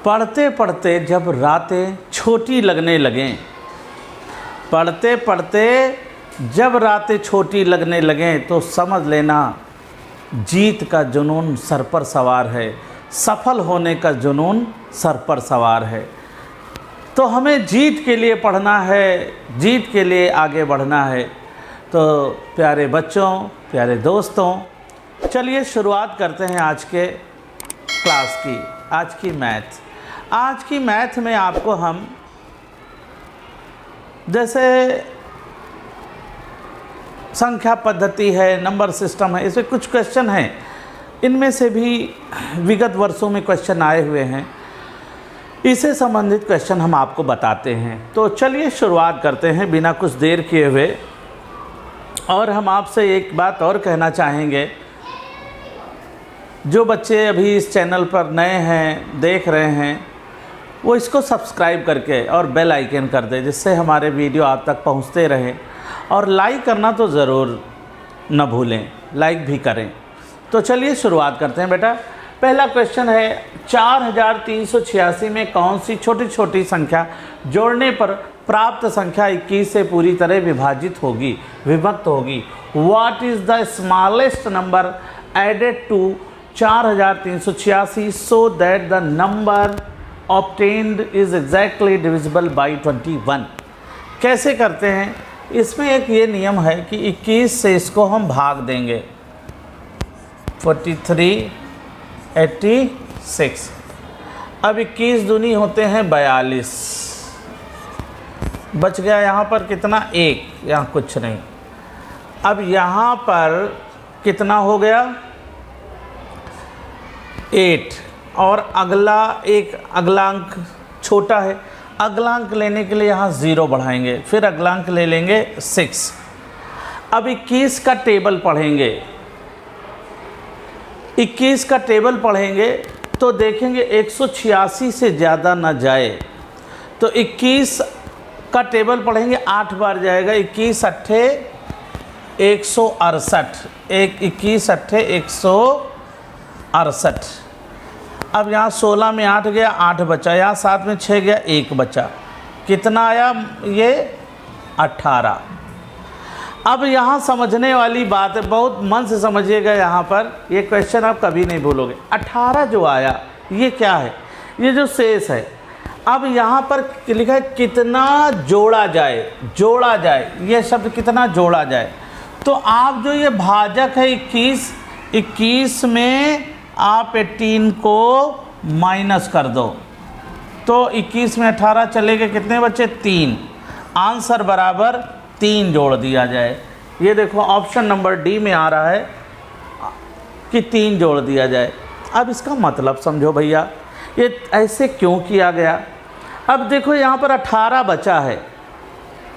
पढ़ते पढ़ते जब रातें छोटी लगने लगें, पढ़ते पढ़ते जब रातें छोटी लगने लगें तो समझ लेना जीत का जुनून सर पर सवार है, सफल होने का जुनून सर पर सवार है। तो हमें जीत के लिए पढ़ना है, जीत के लिए आगे बढ़ना है। तो प्यारे बच्चों, प्यारे दोस्तों, चलिए शुरुआत करते हैं आज के क्लास की। आज की मैथ में आपको हम जैसे संख्या पद्धति है, नंबर सिस्टम है, इसमें कुछ क्वेश्चन हैं, इनमें से भी विगत वर्षों में क्वेश्चन आए हुए हैं, इससे संबंधित क्वेश्चन हम आपको बताते हैं। तो चलिए शुरुआत करते हैं बिना कुछ देर किए हुए। और हम आपसे एक बात और कहना चाहेंगे, जो बच्चे अभी इस चैनल पर नए हैं, देख रहे हैं, वो इसको सब्सक्राइब करके और बेल आइकन कर दें, जिससे हमारे वीडियो आप तक पहुंचते रहें। और लाइक करना तो ज़रूर न भूलें, लाइक भी करें। तो चलिए शुरुआत करते हैं बेटा। पहला क्वेश्चन है, 4386 में कौन सी छोटी छोटी संख्या जोड़ने पर प्राप्त संख्या 21 से पूरी तरह विभक्त होगी। What is the smallest number added to 4386 so that the number obtained is exactly divisible by 21। कैसे करते हैं? इसमें एक ये नियम है कि 21 से इसको हम भाग देंगे, 43, 86। अब 21 दूनी होते हैं 42, बच गया यहाँ पर कितना? 1, यहाँ कुछ नहीं। अब यहाँ पर कितना हो गया? 8। और अगला अंक छोटा है, अगला अंक लेने के लिए यहाँ 0 बढ़ाएंगे, फिर अगला अंक ले लेंगे 6। अब 21 का टेबल पढ़ेंगे, 21 का टेबल पढ़ेंगे तो देखेंगे 186 से ज़्यादा ना जाए। तो 21 का टेबल पढ़ेंगे, 8 बार जाएगा, 21 अट्ठे 168, 21 अट्ठे 168। अब यहाँ 16 में 8 गया, 8 बचा, यहाँ 7 में 6 गया, 1 बचा, कितना आया? ये 18। अब यहाँ समझने वाली बात है, बहुत मन से समझिएगा। यहाँ पर ये क्वेश्चन आप कभी नहीं भूलोगे। 18 जो आया ये क्या है? ये जो शेष है। अब यहाँ पर लिखा है कितना जोड़ा जाए, ये शब्द कितना जोड़ा जाए। तो आप जो ये भाजक है 21 में आप 18 को माइनस कर दो, तो 21 में 18 चले गए, कितने बचे? 3। आंसर बराबर 3 जोड़ दिया जाए। ये देखो ऑप्शन नंबर डी में आ रहा है कि 3 जोड़ दिया जाए। अब इसका मतलब समझो भैया, ये ऐसे क्यों किया गया? अब देखो यहाँ पर 18 बचा है,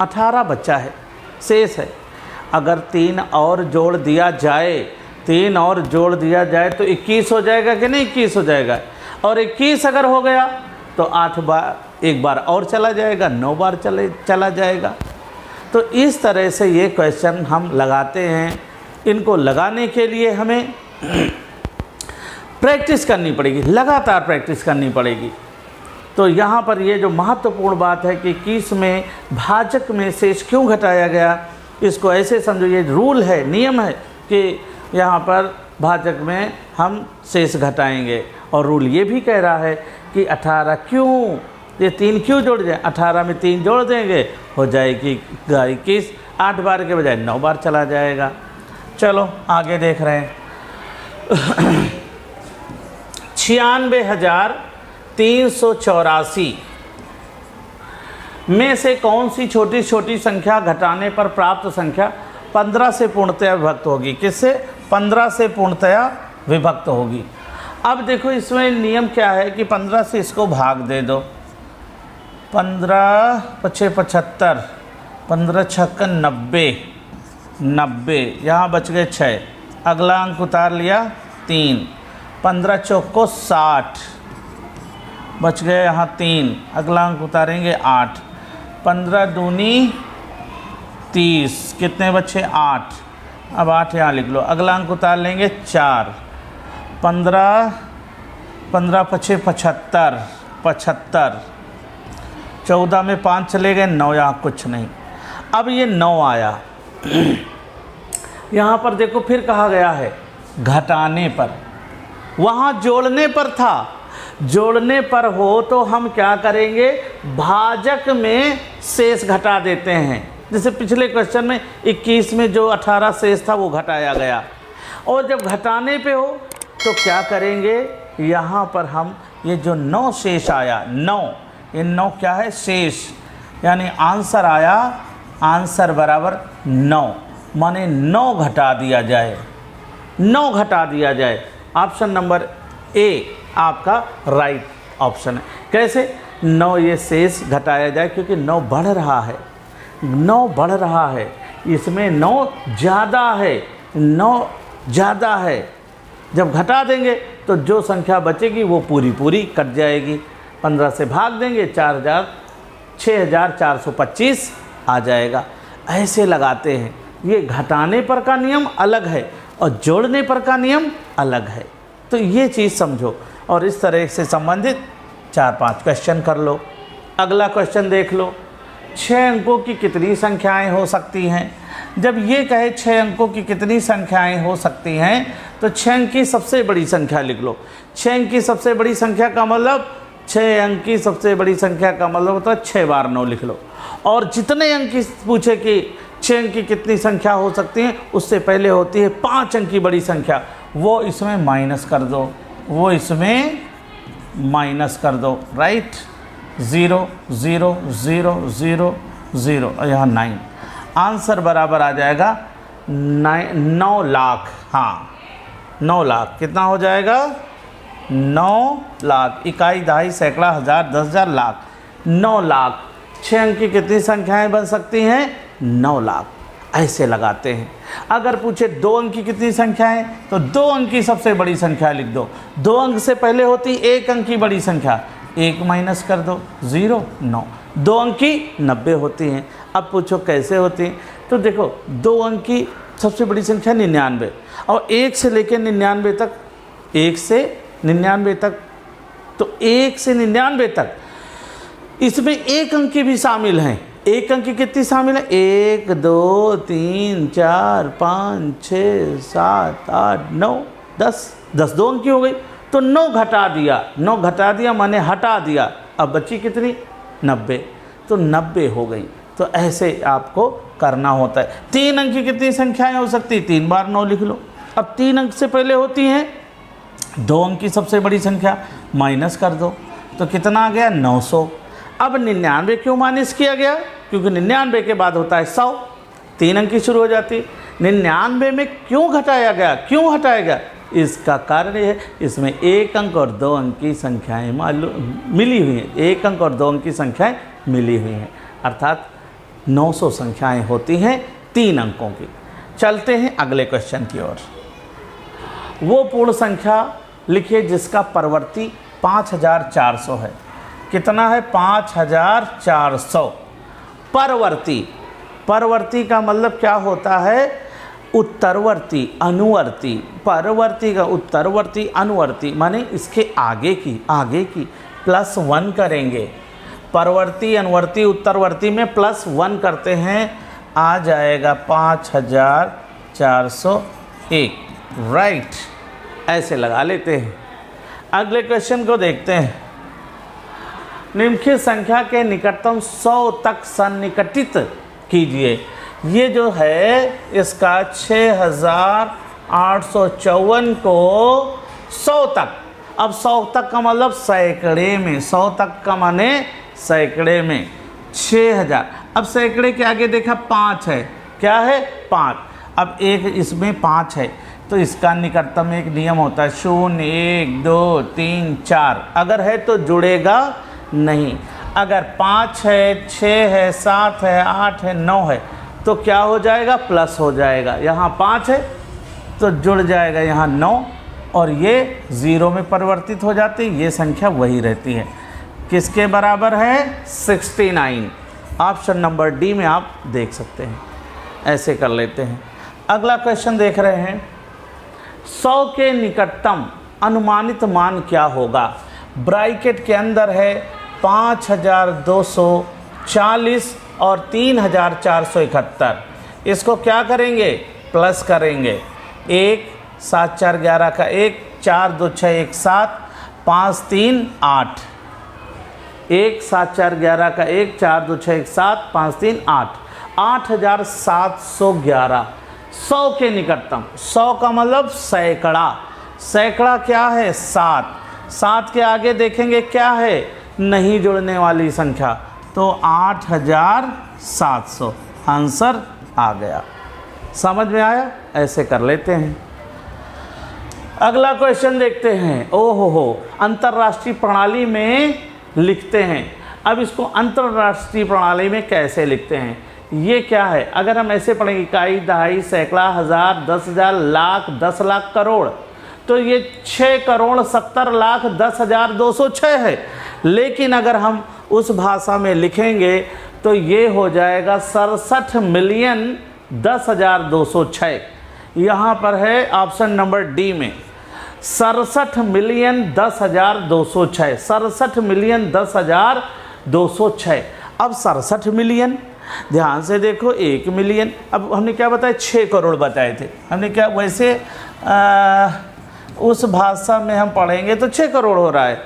18 बचा है, शेष है। अगर 3 और जोड़ दिया जाए तो 21 हो जाएगा कि नहीं? 21 हो जाएगा। और 21 अगर हो गया तो 8 बार, एक बार और चला जाएगा, 9 बार चला जाएगा। तो इस तरह से ये क्वेश्चन हम लगाते हैं। इनको लगाने के लिए हमें प्रैक्टिस करनी पड़ेगी, लगातार प्रैक्टिस करनी पड़ेगी। तो यहाँ पर ये जो महत्वपूर्ण बात है कि 21 में भाजक में शेष क्यों घटाया गया, इसको ऐसे समझो, ये रूल है, नियम है कि यहाँ पर भाजक में हम शेष घटाएंगे। और रूल ये भी कह रहा है कि 18 क्यों, ये 3 क्यों जोड़ जाए? 18 में 3 जोड़ देंगे, हो जाएगी 21, 8 बार के बजाय 9 बार चला जाएगा। चलो आगे देख रहे हैं। 96,384 में से कौन सी छोटी छोटी संख्या घटाने पर प्राप्त संख्या 15 से पूर्णतया विभक्त होगी? किससे? 15 से पूर्णतया विभक्त होगी। अब देखो इसमें नियम क्या है कि 15 से इसको भाग दे दो, 15 पछे 75, 15 छक्का 90, यहाँ बच गए 6, अगला अंक उतार लिया 3, 15 चौको 60, बच गए यहाँ 3, अगला अंक उतारेंगे 8, 15 दूनी 30, कितने बच्चे? 8। अब 8 यहाँ लिख लो, अगला अंक उतार लेंगे 4, 15 15 पछे 75, 75, 14 में 5 चले गए, 9 यहाँ कुछ नहीं। अब ये 9 आया, यहाँ पर देखो फिर कहा गया है घटाने पर, वहाँ जोड़ने पर था। जोड़ने पर हो तो हम क्या करेंगे, भाजक में शेष घटा देते हैं। जैसे पिछले क्वेश्चन में 21 में जो 18 शेष था वो घटाया गया। और जब घटाने पे हो तो क्या करेंगे, यहाँ पर हम ये जो 9 शेष आया, 9, ये 9 क्या है, शेष, यानी आंसर आया, आंसर बराबर 9, माने 9 घटा दिया जाए, 9 घटा दिया जाए। ऑप्शन नंबर ए आपका राइट ऑप्शन है। कैसे, 9 ये शेष घटाया जाए, क्योंकि 9 बढ़ रहा है, 9 बढ़ रहा है, इसमें 9 ज़्यादा है, 9 ज़्यादा है। जब घटा देंगे तो जो संख्या बचेगी वो पूरी पूरी कट जाएगी। 15 से भाग देंगे, 6425 आ जाएगा। ऐसे लगाते हैं। ये घटाने पर का नियम अलग है और जोड़ने पर का नियम अलग है, तो ये चीज़ समझो। और इस तरह से संबंधित 4-5 क्वेश्चन कर लो। अगला क्वेश्चन देख लो, 6 अंकों की कितनी संख्याएं हो सकती हैं। जब ये कहे 6 अंकों की कितनी संख्याएं हो सकती हैं, तो 6 अंक की सबसे बड़ी संख्या लिख लो। 6 अंक की सबसे बड़ी संख्या का मतलब, 6 अंक की सबसे बड़ी संख्या का मतलब होता है 6 बार 9 लिख लो। और जितने अंक की पूछे कि 6 अंक की कितनी संख्या हो सकती है, उससे पहले होती है 5 अंक की बड़ी संख्या, वो इसमें माइनस कर दो, वो इसमें माइनस कर दो, राइट। 0 0 0 0 0 और यहाँ 9, आंसर बराबर आ जाएगा 9 लाख। हाँ 9 लाख कितना हो जाएगा, 9 लाख, इकाई, दहाई, सैकड़ा, हज़ार, 10,000, लाख, 9 लाख। 6 अंक की कितनी संख्याएं बन सकती हैं, 9 लाख। ऐसे लगाते हैं। अगर पूछे 2 अंक की कितनी संख्याएं, तो 2 अंक की सबसे बड़ी संख्या लिख दो। 2 अंक से पहले होती 1 अंक की बड़ी संख्या, 1 माइनस कर दो, 0 9। 2 अंक की 90 होती हैं। अब पूछो कैसे होती हैं, तो देखो 2 अंक की सबसे बड़ी संख्या 99, और 1 से लेकर 99 तक, 1 से 99 तक, तो 1 से 99 तक इसमें 1 अंक की भी शामिल हैं। 1 अंक की कितनी शामिल है, 1 2 3 4 5 6 7 8 9 10, 10 2 अंक की हो गई, तो 9 घटा दिया, 9 घटा दिया माने हटा दिया। अब बची कितनी, 90, तो 90 हो गई। तो ऐसे आपको करना होता है। 3 अंक की कितनी संख्याएं हो सकती, 3 बार 9 लिख लो। अब 3 अंक से पहले होती हैं 2 अंक की सबसे बड़ी संख्या, माइनस कर दो, तो कितना आ गया, 900। अब 99 क्यों माइनस किया गया, क्योंकि 99 के बाद होता है 100, 3 अंक की शुरू हो जाती। 99 में क्यों घटाया गया, क्यों हटाया गया, इसका कारण ये है, इसमें 1 अंक और 2 अंक की संख्याएं मालूम मिली हुई हैं, 1 अंक और 2 अंक की संख्याएं मिली हुई हैं, अर्थात 900 संख्याएं होती हैं 3 अंकों की। चलते हैं अगले क्वेश्चन की ओर। वो पूर्ण संख्या लिखिए जिसका परवर्ती 5400 है। कितना है, 5400। परवर्ती, परवर्ती का मतलब क्या होता है, उत्तरवर्ती, अनुवर्ती। परवर्ती का उत्तरवर्ती, अनुवर्ती माने इसके आगे की +1 करेंगे। परवर्ती, अनुवर्ती, उत्तरवर्ती में +1 करते हैं, आ जाएगा 5401, राइट। ऐसे लगा लेते हैं। अगले क्वेश्चन को देखते हैं। निम्नलिखित संख्या के निकटतम 100 तक सन्निकटित कीजिए। ये जो है इसका 6854 को 100 तक, अब 100 तक का मतलब सैकड़े में, 100 तक का माने सैकड़े में, 6000। अब सैकड़े के आगे देखा 5 है, क्या है 5। अब एक इसमें 5 है, तो इसका निकटतम एक नियम होता है 0 1 2 3 4। अगर है तो जुड़ेगा नहीं, अगर 5 है, 6 है, 7 है, 8 है, 9 है, तो क्या हो जाएगा, प्लस हो जाएगा। यहाँ 5 है तो जुड़ जाएगा यहाँ 9, और ये 0 में परिवर्तित हो जाती है, ये संख्या वही रहती है। किसके बराबर है, 69। ऑप्शन नंबर डी में आप देख सकते हैं। ऐसे कर लेते हैं। अगला क्वेश्चन देख रहे हैं, 100 के निकटतम अनुमानित मान क्या होगा। ब्रैकेट के अंदर है 5240 और 3471। इसको क्या करेंगे, प्लस करेंगे। 1 7 4 11 का 1, 4 2 6 1 7, 5 3 8। 1 7 4 11 का 1, 4 2 6 1 7, 5 3 8। 8711। 100 के निकटतम, 100 का मतलब सैकड़ा। सैकड़ा क्या है, 7। 7 के आगे देखेंगे क्या है, नहीं जुड़ने वाली संख्या, तो 8700 आंसर आ गया। समझ में आया? ऐसे कर लेते हैं। अगला क्वेश्चन देखते हैं। ओहो हो, अंतर्राष्ट्रीय प्रणाली में लिखते हैं। अब इसको अंतर्राष्ट्रीय प्रणाली में कैसे लिखते हैं, ये क्या है? अगर हम ऐसे पढ़ेंगे इकाई, दहाई, सैकड़ा, हज़ार, 10,000, लाख, 10 लाख, करोड़, तो ये 6,70,10,206 है। लेकिन अगर हम उस भाषा में लिखेंगे तो ये हो जाएगा 67,10,206। यहाँ पर है ऑप्शन नंबर डी में 67,10,206। 67,10,206। अब 67 मिलियन, ध्यान से देखो, 1 मिलियन। अब हमने क्या बताया, 6 करोड़ बताए थे हमने। क्या वैसे उस भाषा में हम पढ़ेंगे तो 6 करोड़ हो रहा है,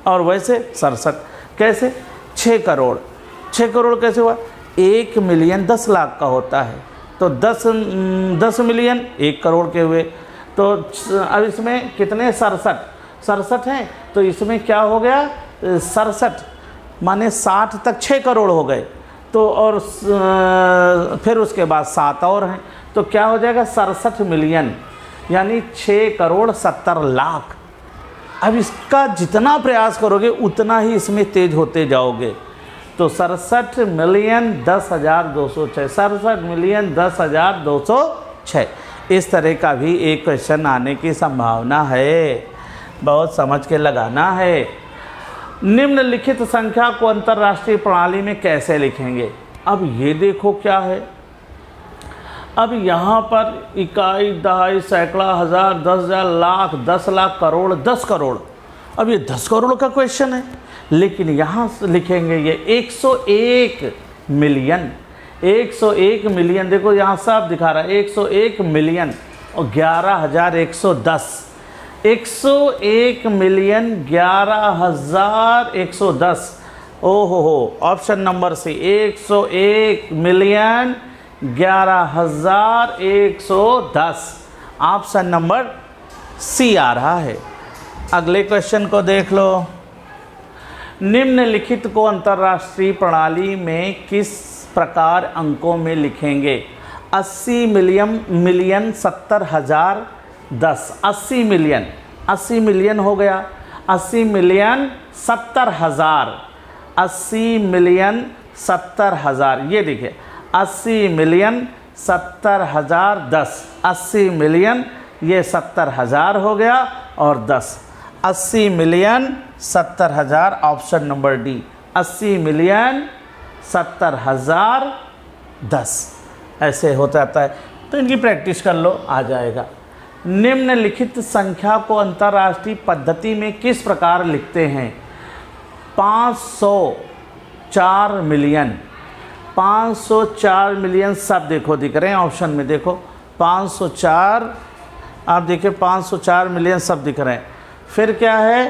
और वैसे 67 कैसे, 6 करोड़। 6 करोड़ कैसे हुआ? 1 मिलियन 10 लाख का होता है, तो 10 मिलियन 1 करोड़ के हुए। तो अब इसमें कितने, 67 हैं, तो इसमें क्या हो गया, 67 माने 60 तक 6 करोड़ हो गए। तो और फिर उसके बाद 7 और हैं, तो क्या हो जाएगा, 67 मिलियन, यानी 6 करोड़ 70 लाख। अब इसका जितना प्रयास करोगे उतना ही इसमें तेज होते जाओगे। तो 67,10,206, 67,10,206। इस तरह का भी एक क्वेश्चन आने की संभावना है, बहुत समझ के लगाना है। निम्नलिखित संख्या को अंतर्राष्ट्रीय प्रणाली में कैसे लिखेंगे? अब ये देखो क्या है। अब यहाँ पर इकाई, दहाई, सैकड़ा, हज़ार, 10,000, लाख, 10 लाख, करोड़, 10 करोड़। अब ये 10 करोड़ का क्वेश्चन है, लेकिन यहाँ लिखेंगे ये 101 मिलियन। 101 मिलियन, देखो यहाँ साफ दिखा रहा है, 101 मिलियन और 11,110। 101 मिलियन 11,110। ओहो हो, option number C, 101 million 11,110। Option number C आ रहा है। अगले क्वेश्चन को देख लो। निम्नलिखित को अंतर्राष्ट्रीय प्रणाली में किस प्रकार अंकों में लिखेंगे? 80 मिलियन 70,000 10। 80 मिलियन हो गया, 80 मिलियन 70,000। 80 मिलियन 70,000, ये देखिए, 80 मिलियन 70,000 10। 80 मिलियन ये 70,000 हो गया और 10। 80 million 70,000, option number D. 80 million 70,000 10 ऐसे हो जाता है। तो इनकी प्रैक्टिस कर लो, आ जाएगा। निम्नलिखित संख्या को अंतर्राष्ट्रीय पद्धति में किस प्रकार लिखते हैं? 504 मिलियन। 504 मिलियन सब देखो दिख रहे हैं ऑप्शन में, देखो 504, आप देखिए 504 मिलियन सब दिख रहे हैं। फिर क्या है,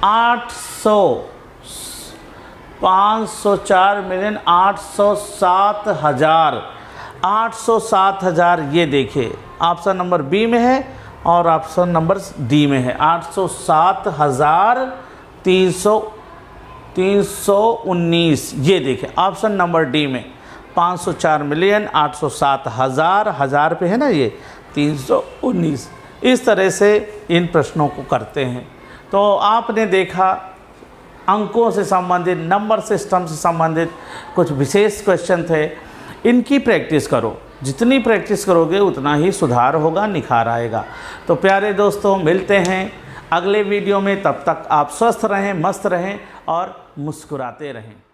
504 मिलियन 807,000। 807,000 ये देखिए ऑप्शन नंबर बी में है और ऑप्शन नंबर डी में है। 807,319 ये देखिए ऑप्शन नंबर डी में। 504 मिलियन 807,000, हज़ार पे है ना ये, 319। इस तरह से इन प्रश्नों को करते हैं। तो आपने देखा अंकों से संबंधित, नंबर सिस्टम से संबंधित कुछ विशेष क्वेश्चन थे। इनकी प्रैक्टिस करो, जितनी प्रैक्टिस करोगे उतना ही सुधार होगा, निखार आएगा। तो प्यारे दोस्तों, मिलते हैं अगले वीडियो में। तब तक आप स्वस्थ रहें, मस्त रहें और मुस्कुराते रहें।